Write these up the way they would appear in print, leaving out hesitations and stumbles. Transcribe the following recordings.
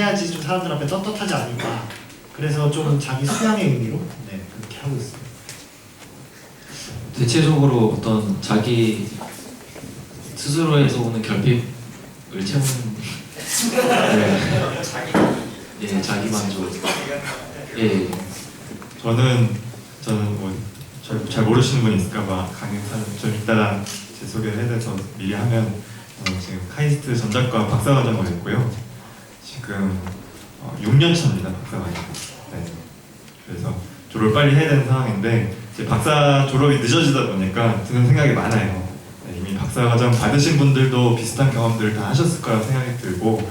해야지 좀 사람들 앞에 떳떳하지 않을까. 그래서 좀 자기 수양의 의미로 그렇게 하고 있어요. 대체적으로 어떤 자기 스스로에서 오는 결핍을 채우는 예, 자기 만족. 예. 저는 뭐 잘 모르시는 분이 있을까봐 강의사는 좀 이따가 제 소개를 해서 미리 하면 지금 카이스트 전작과 박사과정을 했고요. 지금 6년 차입니다, 박사과정. 네. 그래서 졸업을 빨리 해야 되는 상황인데 이제 박사 졸업이 늦어지다 보니까 드는 생각이 많아요. 네, 이미 박사과정 받으신 분들도 비슷한 경험들을 다 하셨을 거라 생각이 들고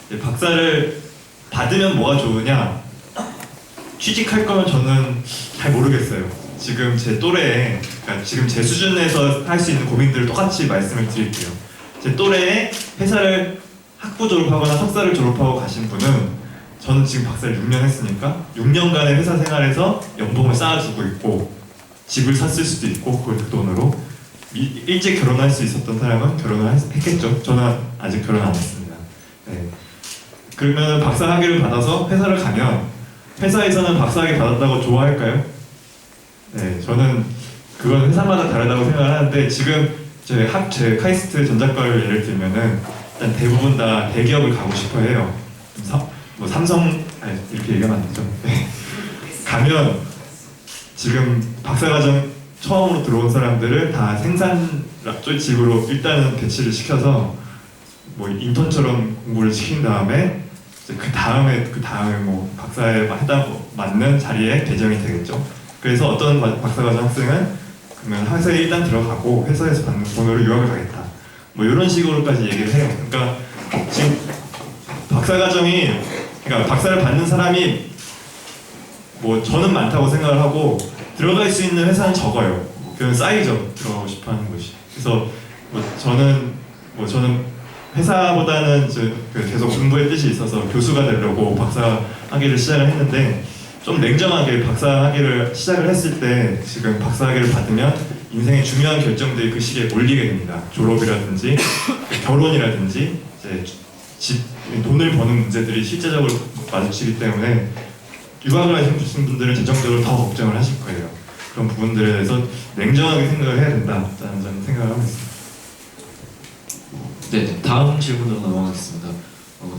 이제 박사를 받으면 뭐가 좋으냐? 취직할 거면 저는 잘 모르겠어요. 지금 제 또래에, 그러니까 지금 제 수준에서 할 수 있는 고민들을 똑같이 말씀을 드릴게요. 제 또래에 회사를 학부 졸업하거나 석사를 졸업하고 가신 분은 저는 지금 박사를 6년 했으니까 6년간의 회사 생활에서 연봉을 쌓아주고 있고 집을 샀을 수도 있고 그 돈으로 일찍 결혼할 수 있었던 사람은 결혼을 했겠죠. 저는 아직 결혼 안 했습니다. 네. 그러면 박사 학위를 받아서 회사를 가면 회사에서는 박사학위 받았다고 좋아할까요? 네, 저는 그건 회사마다 다르다고 생각을 하는데 지금 제 카이스트 전작과를 예를 들면은 일단 대부분 다 대기업을 가고 싶어 해요. 뭐 삼성 이렇게 얘기하면 안 되죠. 네. 가면 지금 박사과정 처음으로 들어온 사람들을 다 생산 쪽으로 일단은 배치를 시켜서 뭐 인턴처럼 공부를 시킨 다음에 그 다음에 뭐 박사에 맞는 자리에 배정이 되겠죠. 그래서 어떤 박사과정 학생은 그러면 회사에 일단 들어가고 회사에서 받는 돈으로 유학을 가겠다. 뭐 이런 식으로까지 얘기를 해요. 그러니까 지금 그러니까 박사를 받는 사람이 뭐 저는 많다고 생각을 하고 들어갈 수 있는 회사는 적어요. 그건 쌓이죠. 들어가고 싶어하는 곳이. 그래서 저는 회사보다는 계속 공부의 뜻이 있어서 교수가 되려고 박사 학위를 시작을 했는데 좀 냉정하게 박사 학위를 시작을 했을 때 지금 박사 학위를 받으면 인생의 중요한 결정들이 그 시기에 몰리게 됩니다. 졸업이라든지 결혼이라든지 이제 돈을 버는 문제들이 실제적으로 마주치기 때문에 유학을 하신 분들은 재정적으로 더 걱정을 하실 거예요. 그런 부분들에 대해서 냉정하게 생각을 해야 된다라는 저는 생각을 하고 있습니다. 네, 다음 질문으로 넘어가겠습니다.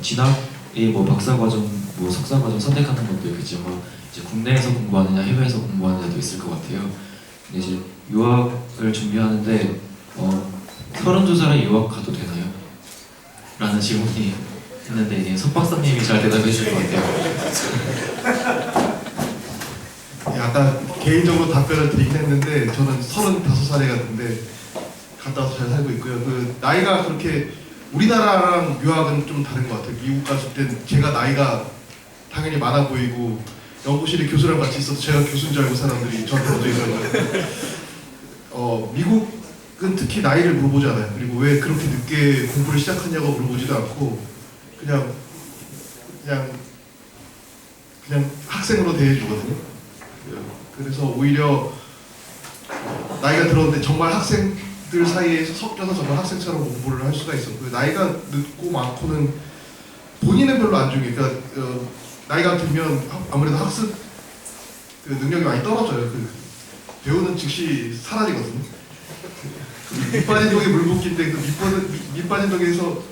진학이 뭐 박사과정, 뭐 석사과정 선택하는 것도 있겠지만 이제 국내에서 공부하느냐 해외에서 공부하느냐도 있을 것 같아요. 근데 이제 유학을 준비하는데 32살에 유학 가도 되나요? 라는 질문이 있는데 이제 석 박사님이 잘 대답해 주실 것 같아요. 약간 개인적으로 답변을 드리긴 했는데 저는 35살에 갔는데 갔다 와서 잘 살고 있고요. 그 나이가 그렇게 우리나라랑 유학은 좀 다른 것 같아요. 미국 갔을 땐 제가 나이가 당연히 많아 보이고 연구실에 교수랑 같이 있어서 제가 교수인 줄 알고 사람들이 저한테 먼저 있었는데 미국은 특히 나이를 물어보지 않아요. 그리고 왜 그렇게 늦게 공부를 시작하냐고 물어보지도 않고 그냥 학생으로 대해주거든요. 그래서 오히려 나이가 들었는데 정말 학생들 사이에서 섞여서 정말 학생처럼 공부를 할 수가 있었고요. 나이가 늦고 많고는 본인은 별로 안 중요해요. 그러니까 나이가 들면 아무래도 학습 능력이 많이 떨어져요. 배우는 즉시 사라지거든요. 밑 빠진 독에 물 붓기인데 밑 빠진 독에서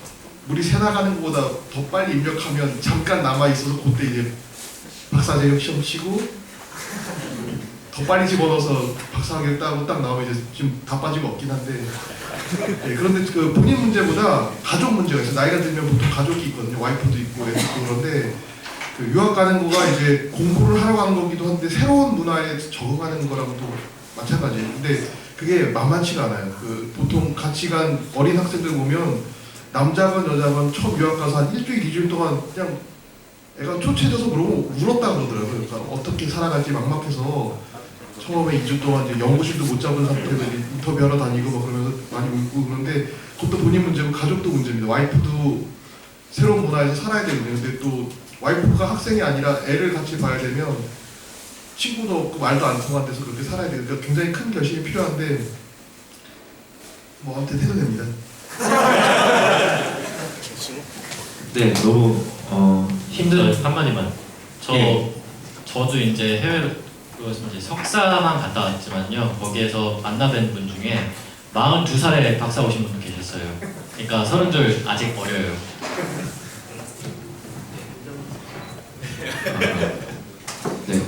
물이 새나가는 것보다 더 빨리 입력하면 잠깐 남아있어서 그때 이제 박사 자격 시험 치고 더 빨리 집어넣어서 박사학위를 따고 딱 나오면 이제 지금 다 빠지고 없긴 한데 그런데 그 본인 문제보다 가족 문제가 있어요. 나이가 들면 보통 가족이 있거든요. 와이프도 있고 애도 있고 그런데 그 유학 가는 거가 이제 공부를 하러 가는 거기도 한데 새로운 문화에 적응하는 거랑도 마찬가지예요. 근데 그게 만만치가 않아요. 보통 같이 간 어린 학생들 보면 남자건 여자건 처음 유학 가서 한 일주일, 2주일 동안 그냥 애가 초췌해져서 울었다 그러더라고요. 그러니까 어떻게 살아갈지 막막해서 처음에 2주 동안 이제 연구실도 못 잡은 상태에서 인터뷰하러 다니고 막 그러면서 많이 울고 그런데 그것도 본인 문제고 가족도 문제입니다. 와이프도 새로운 문화에서 살아야 되거든요. 근데 또 와이프가 학생이 아니라 애를 같이 봐야 되면 친구도 없고 말도 안 통한 데서 그렇게 살아야 되니까 그러니까 굉장히 큰 결심이 필요한데 뭐 아무튼 해도 됩니다. 네, 너무 힘든. 저 한마디만. 예. 저도 이제 해외로 이제 석사만 갔다 왔지만요. 거기에서 만나뵌 분 중에 42살에 박사 오신 분도 계셨어요. 그러니까 32 아직 어려요. 네,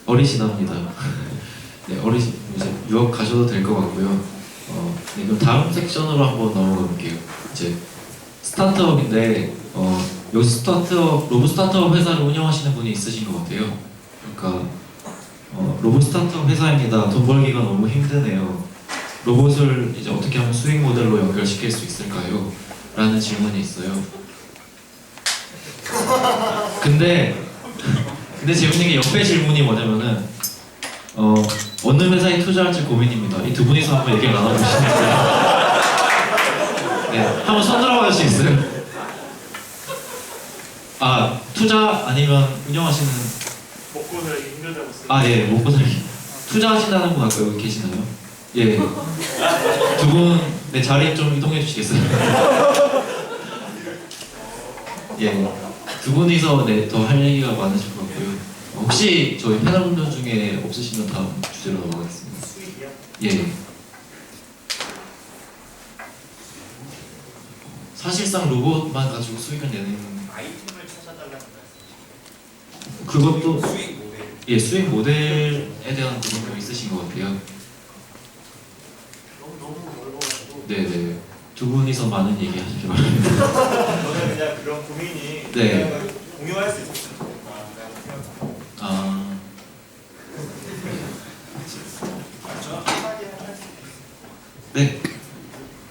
어리시답니다. 네, 이제 유학 가셔도 될 것 같고요. 네, 그럼 다음 섹션으로 한번 넘어가 볼게요. 이제 스타트업인데 여기 로봇 스타트업 회사를 운영하시는 분이 있으신 것 같아요. 그러니까 로봇 스타트업 회사입니다. 돈 벌기가 너무 힘드네요. 로봇을 이제 어떻게 하면 수익 모델로 연결시킬 수 있을까요? 라는 질문이 있어요. 근데 재밌는 게 옆에 질문이 뭐냐면은 어느 회사에 투자할지 고민입니다. 이 두 분이서 한번 얘기를 나눠보시겠어요? 네, 한번 손 들어봐 주실 수 있어요? 아, 투자 아니면 운영하시는 먹고 살기 힘들다고 쓰. 예, 먹고 살기 투자하신다는 분 아까 여기 계시나요? 예, 두 분 네, 자리 좀 이동해 주시겠어요? 예, 두 분이서 네, 더 할 얘기가 많으실 것 같고요. 혹시 저희 패널분들 중에 없으시면 다음 주제로 넘어가겠습니다. 수익이요? 예. 사실상 로봇만 가지고 수익을 내는 아이템을 찾아달라는 말씀. 그것도 수익 모델. 예, 수익 모델에 대한 그런 좀 있으신 것 같아요. 너무 넓어가지고. 네네. 두 분이서 많은 얘기 하시기 바랍니다. 저는 그냥 그런 고민이 네. 그냥 공유할 수 있었으면 좋겠다라고 생각합니다. 아, 네.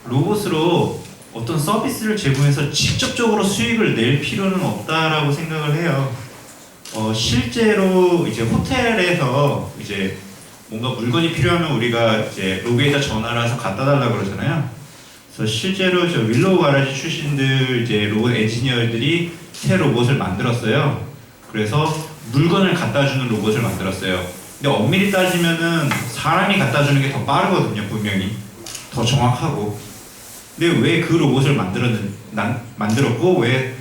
로봇으로 어떤 서비스를 제공해서 직접적으로 수익을 낼 필요는 없다라고 생각을 해요. 실제로 이제 호텔에서 이제 뭔가 물건이 필요하면 우리가 이제 로비에다 전화를 해서 갖다 달라고 그러잖아요. 그래서 실제로 저 윌로우 가라지 출신들 이제 로봇 엔지니어들이 새 로봇을 만들었어요. 그래서 물건을 갖다 주는 로봇을 만들었어요. 근데 엄밀히 따지면은 사람이 갖다 주는 게 더 빠르거든요, 분명히. 더 정확하고. 근데 왜 그 로봇을 만들었고 왜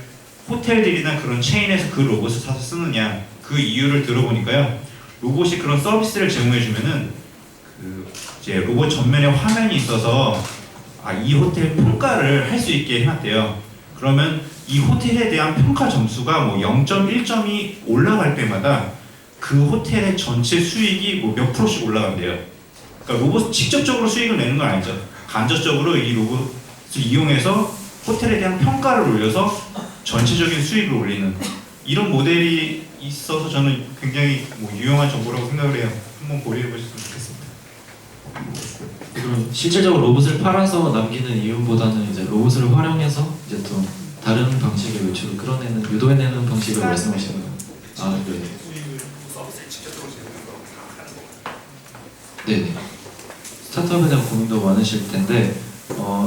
호텔들이나 그런 체인에서 그 로봇을 사서 쓰느냐, 그 이유를 들어보니까요, 로봇이 그런 서비스를 제공해주면은 그 이제 로봇 전면에 화면이 있어서 이 호텔 평가를 할 수 있게 해놨대요. 그러면 이 호텔에 대한 평가 점수가 뭐 0.1점이 올라갈 때마다 그 호텔의 전체 수익이 뭐 몇 프로씩 올라간대요. 그러니까 로봇 직접적으로 수익을 내는 건 아니죠. 간접적으로 이 로봇을 이용해서 호텔에 대한 평가를 올려서 전체적인 수익을 올리는 이런 모델이 있어서 저는 굉장히 뭐 유용한 정보라고 생각을 해요. 한번 고려해 보셨으면 좋겠습니다. 그럼 실질적으로 로봇을 팔아서 남기는 이유보다는 이제 로봇을 활용해서 이제 또 다른 방식의 매출을 끌어내는, 유도해내는 방식을 말씀하시는 거예요. 아, 네. 수익을 서비스를 직접적으로 제공하는 거. 네네. 스타트업에 대한 고민도 많으실 텐데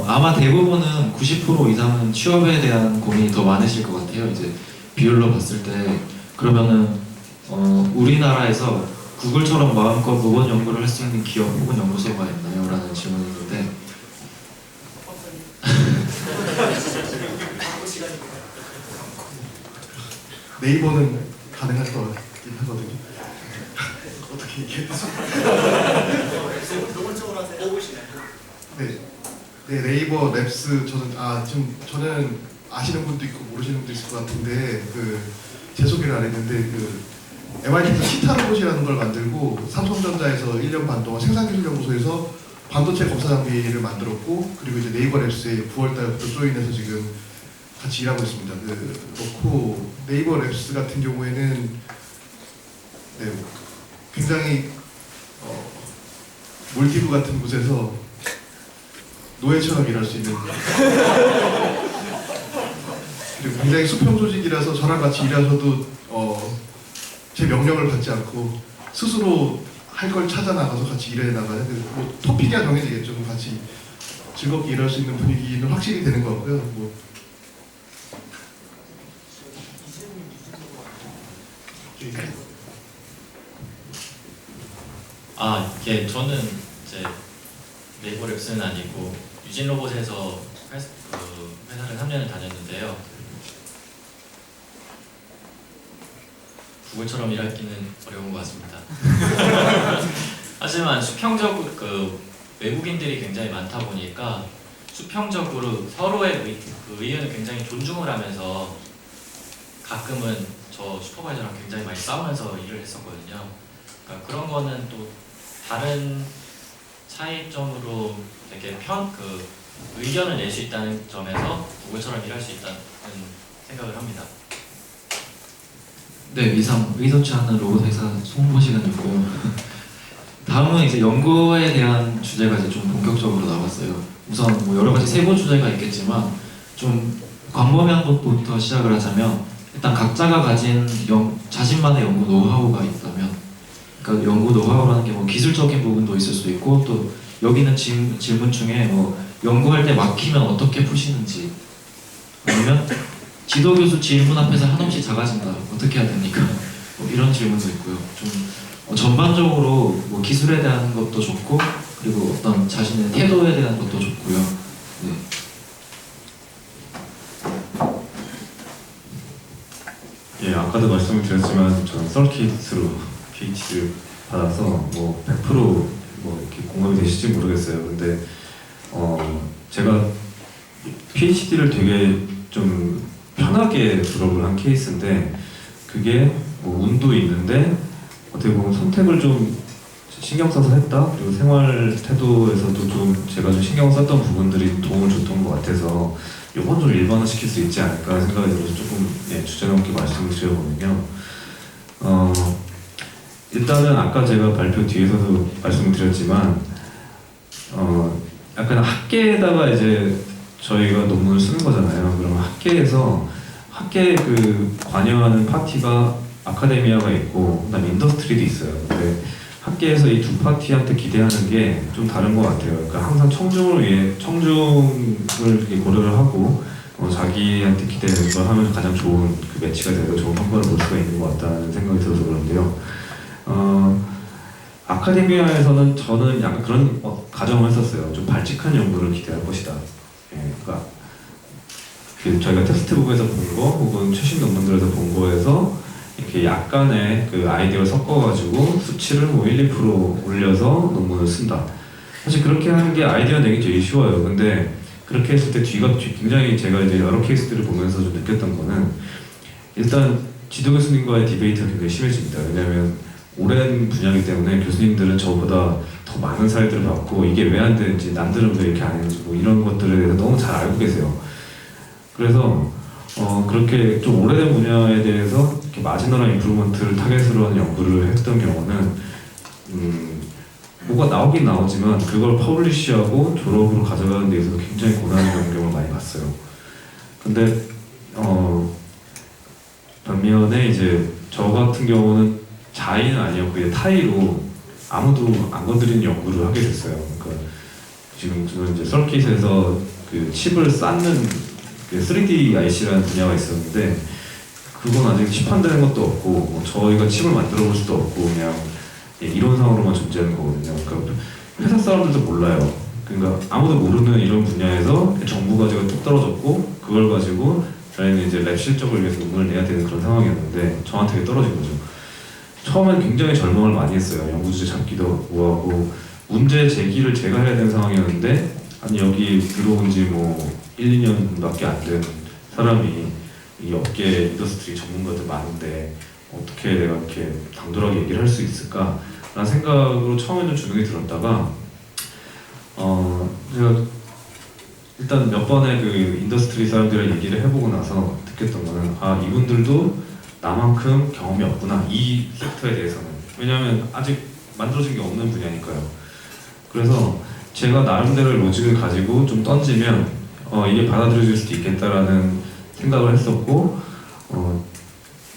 아마 대부분은 90% 이상은 취업에 대한 고민이 더 많으실 것 같아요. 이제 비율로 봤을 때 그러면은 우리나라에서 구글처럼 마음껏 로봇 연구를 할 수 있는 기업 혹은 연구소가 있나요? 라는 질문이 있는데 네이버는 가능할 것 같긴 하거든요. 어떻게 얘기해야 되지? 노골적으로 하세요. 뽑으시나요? 네, 네이버 랩스 지금 저는 아시는 분도 있고 모르시는 분도 있을 것 같은데 제 소개를 안 했는데 MIT에서 시타 로봇이라는 걸 만들고 삼성전자에서 1년 반 동안 생산기술연구소에서 반도체 검사 장비를 만들었고 그리고 이제 네이버 랩스에 9월달부터 조인해서 지금 같이 일하고 있습니다. 그렇고 네이버 랩스 같은 경우에는 굉장히 몰디브 같은 곳에서 노예처럼 일할 수 있는 그리고 굉장히 수평 조직이라서 저랑 같이 일하셔도 제 명령을 받지 않고 스스로 할 걸 찾아 나가서 같이 일해 나가야 되고 뭐 토픽이야 정해지겠죠. 같이 즐겁게 일할 수 있는 분위기는 확실히 되는 것 같고요. 이게 저는 이제 네이버 랩스는 아니고 유진 로봇에서 회사를 3년을 다녔는데요. 구글처럼 일하기는 어려운 것 같습니다. 하지만 수평적으로 외국인들이 굉장히 많다 보니까 수평적으로 서로의 그 의견을 굉장히 존중을 하면서 가끔은 저 슈퍼바이저랑 굉장히 많이 싸우면서 일을 했었거든요. 그러니까 그런 거는 또 다른 차이점으로 되게 의견을 낼 수 있다는 점에서 구글처럼 일할 수 있다는 생각을 합니다. 네, 이상 의도치 않은 로봇 회사 홍보 시간이었고요. 다음은 이제 연구에 대한 주제가 이제 좀 본격적으로 나왔어요. 우선 뭐 여러 가지 세부 주제가 있겠지만 좀 광범위한 것부터 시작을 하자면 일단 각자가 가진 자신만의 연구 노하우가 있다면, 그러니까 연구 노하우라는 게 뭐 기술적인 부분도 있을 수도 있고 또 여기 있는 질문 중에 뭐 연구할 때 막히면 어떻게 푸시는지, 아니면 지도교수 질문 앞에서 한없이 작아진다 어떻게 해야 됩니까? 뭐 이런 질문도 있고요. 좀 전반적으로 뭐 기술에 대한 것도 좋고 그리고 어떤 자신의 태도에 대한 것도 좋고요. 네. 예, 아까도 말씀을 드렸지만 저는 썰킷으로 PhD를 받아서 뭐 100% 이렇게 공감이 되실지 모르겠어요. 근데 제가 PhD를 되게 좀 편하게 졸업을 한 케이스인데 그게 뭐 운도 있는데 어떻게 보면 선택을 좀 신경 써서 했다. 그리고 생활 태도에서도 좀 제가 좀 신경 썼던 부분들이 도움을 줬던 것 같아서 이건 좀 일반화시킬 수 있지 않을까 생각이 들어서 조금 주제넘게 말씀을 드려보면요. 일단은 아까 제가 발표 뒤에서도 말씀을 드렸지만 약간 학계에다가 이제 저희가 논문을 쓰는 거잖아요. 그러면 학계에 그 관여하는 파티가 아카데미아가 있고 그다음에 인더스트리도 있어요. 근데 학계에서 이 두 파티한테 기대하는 게 좀 다른 것 같아요. 그러니까 항상 청중을 이렇게 고려를 하고 자기한테 기대되는 걸 하면 가장 좋은 그 매치가 되고 좋은 성과를 볼 수가 있는 것 같다는 생각이 들어서 그런데요. 아카데미아에서는 저는 약간 그런 가정을 했었어요. 좀 발칙한 연구를 기대할 것이다. 예, 그러니까 저희가 텍스트북에서 본 거 혹은 최신 논문들에서 본 거에서 이렇게 약간의 그 아이디어를 섞어가지고 수치를 뭐 1, 2% 올려서 논문을 쓴다. 사실 그렇게 하는 게 아이디어 내기 되게 쉬워요. 근데 그렇게 했을 때 굉장히 제가 이제 여러 케이스들을 보면서 좀 느꼈던 거는 일단 지도 교수님과의 디베이트가 굉장히 심해집니다. 왜냐하면 오랜 분야이기 때문에 교수님들은 저보다 더 많은 사례들을 받고 이게 왜 안 되는지 남들은 왜 이렇게 안 했는지 뭐 이런 것들에 대해서 너무 잘 알고 계세요. 그래서 그렇게 좀 오래된 분야에 대해서 이렇게 마지노란 임프루먼트를 타겟으로 하는 연구를 했던 경우는 뭐가 나오긴 나오지만 그걸 퍼블리시하고 졸업으로 가져가는 데 있어서 굉장히 고난을 겪는 경우를 많이 봤어요. 근데 반면에 이제 저 같은 경우는 자의는 아니었고 이제 타의로 아무도 안 건드리는 연구를 하게 됐어요. 그러니까 지금 저는 이제 썰킷에서 그 칩을 쌓는 3D IC라는 분야가 있었는데 그건 아직 시판되는 것도 없고 뭐 저희가 칩을 만들어 볼 수도 없고 그냥 이론상으로만 존재하는 거거든요. 그러니까 회사 사람들도 몰라요. 그러니까 아무도 모르는 이런 분야에서 정부 가지고 뚝 떨어졌고 그걸 가지고 저희는 이제 랩 실적을 위해서 논문을 내야 되는 그런 상황이었는데 저한테 떨어진 거죠. 처음엔 굉장히 절망을 많이 했어요. 연구주제 잡기도 뭐하고 문제 제기를 제가 해야 되는 상황이었는데 아니 여기 들어온 지 뭐 1, 2년밖에 안 된 사람이 이 업계 인더스트리 전문가들 많은데 어떻게 내가 이렇게 당돌하게 얘기를 할 수 있을까 라는 생각으로 처음에는 주눅이 들었다가 제가 일단 몇 번의 그 인더스트리 사람들이랑 얘기를 해보고 나서 느꼈던 거는 아 이분들도 나만큼 경험이 없구나 이 섹터에 대해서는. 왜냐하면 아직 만들어진 게 없는 분야니까요. 그래서 제가 나름대로의 로직을 가지고 좀 던지면 이게 받아들여질 수도 있겠다라는 생각을 했었고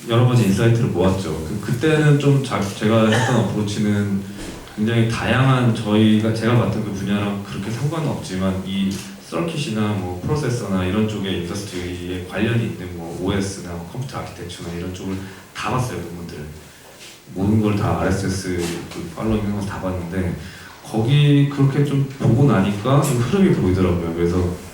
여러 가지 인사이트를 모았죠. 그때는 좀 제가 했던 어프로치는 굉장히 다양한 제가 맡은 그 분야랑 그렇게 상관은 없지만 이 서킷이나 뭐 프로세서나 이런 쪽의 인더스트리에 관련이 있는 뭐 OS나 컴퓨터 아키텍처나 이런 쪽을 다 봤어요. 논문들 모든 걸 다 RSS 팔로잉 하면서 다 봤는데 거기 그렇게 좀 보고 나니까 좀 흐름이 보이더라고요. 그래서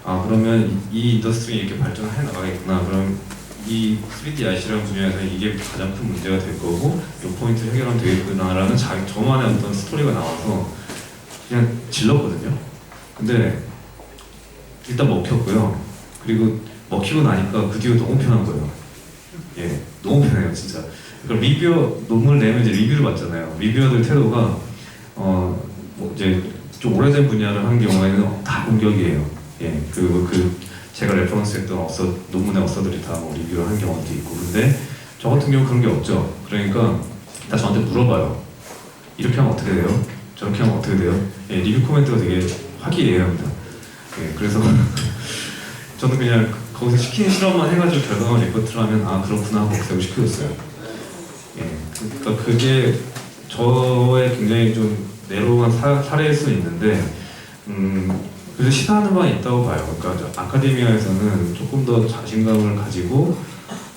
아 그러면 이 인더스트리 이렇게 발전해 나가겠구나. 그럼 이 3D IC라는 분야에서 이게 가장 큰 문제가 될 거고 이 포인트를 해결하면 되겠구나라는 저만의 어떤 스토리가 나와서 그냥 질렀거든요. 근데 일단 먹혔고요. 그리고 먹히고 나니까 그 뒤로 너무 편한 거예요. 예, 너무 편해요, 진짜. 그럼 리뷰어 논문을 내면 이제 리뷰를 받잖아요. 리뷰어들 태도가 뭐 이제 좀 오래된 분야를 하는 경우에는 다 공격이에요. 예, 그리고 제가 레퍼런스했던 논문의 어서들이 다 뭐 리뷰를 하는 경우도 있고. 근데 저 같은 경우 그런 게 없죠. 그러니까 다 저한테 물어봐요. 이렇게 하면 어떻게 돼요? 저렇게 하면 어떻게 돼요? 예, 리뷰 코멘트가 되게 화기애애합니다. 예, 그래서 저는 그냥 거기서 시키는 실험만 해가지고 결과만 리포트를 하면 아 그렇구나 하고 없애고 시켜줬어요. 예, 그러니까 그게 저의 굉장히 좀 내로운 사례일 수 있는데 그래서 시사하는 바는 있다고 봐요. 그러니까 아카데미아에서는 조금 더 자신감을 가지고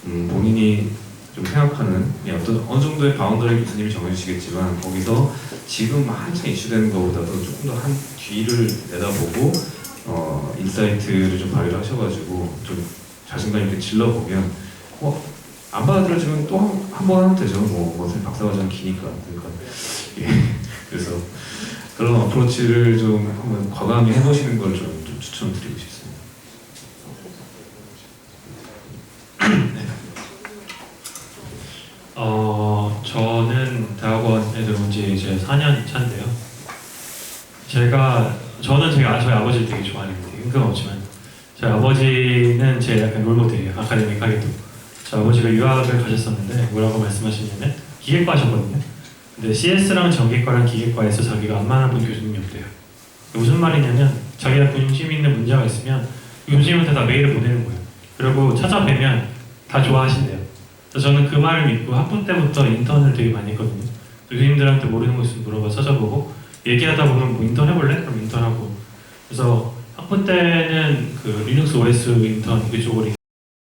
본인이 좀 생각하는 어떤 어느 정도의 바운더리 교수님이 정해주시겠지만 거기서 지금 한창 이슈되는 것보다도 조금 더 한 뒤를 내다보고 인사이트를 좀 발휘를 하셔가지고 좀 자신감 있게 질러보면 안 받아들여지면 또 한 번 하면 되죠. 뭐 박사과정 기니까. 그러니까 예. 그래서 그런 어프로치를 좀 한번 과감히 해보시는 걸 좀 추천드리고 싶습니다. 저는 대학원에 들어온 지 이제 4년 차인데요. 저는 저희 아버지를 되게 좋아하는데 뜬금없지만 저희 아버지는 제 약간 롤모델이에요. 아카데믹하게도. 저희 아버지가 유학을 가셨었는데 뭐라고 말씀하시냐면 기계과 하셨거든요. 근데 CS랑 전기과랑 기계과에서 자기가 안 만나본 교수님이 없대요. 무슨 말이냐면 자기가 관심 있는 문제가 있으면 교수님한테 다 메일을 보내는 거예요. 그리고 찾아뵈면 다 좋아하신대요. 그래서 저는 그 말을 믿고 학부 때부터 인턴을 되게 많이 했거든요. 교수님들한테 모르는 거 있으면 물어봐 찾아보고 얘기하다 보면 뭐 인턴 해볼래? 그럼 인턴하고. 그래서 학부 때는 그 리눅스 OS 인턴 그쪽으로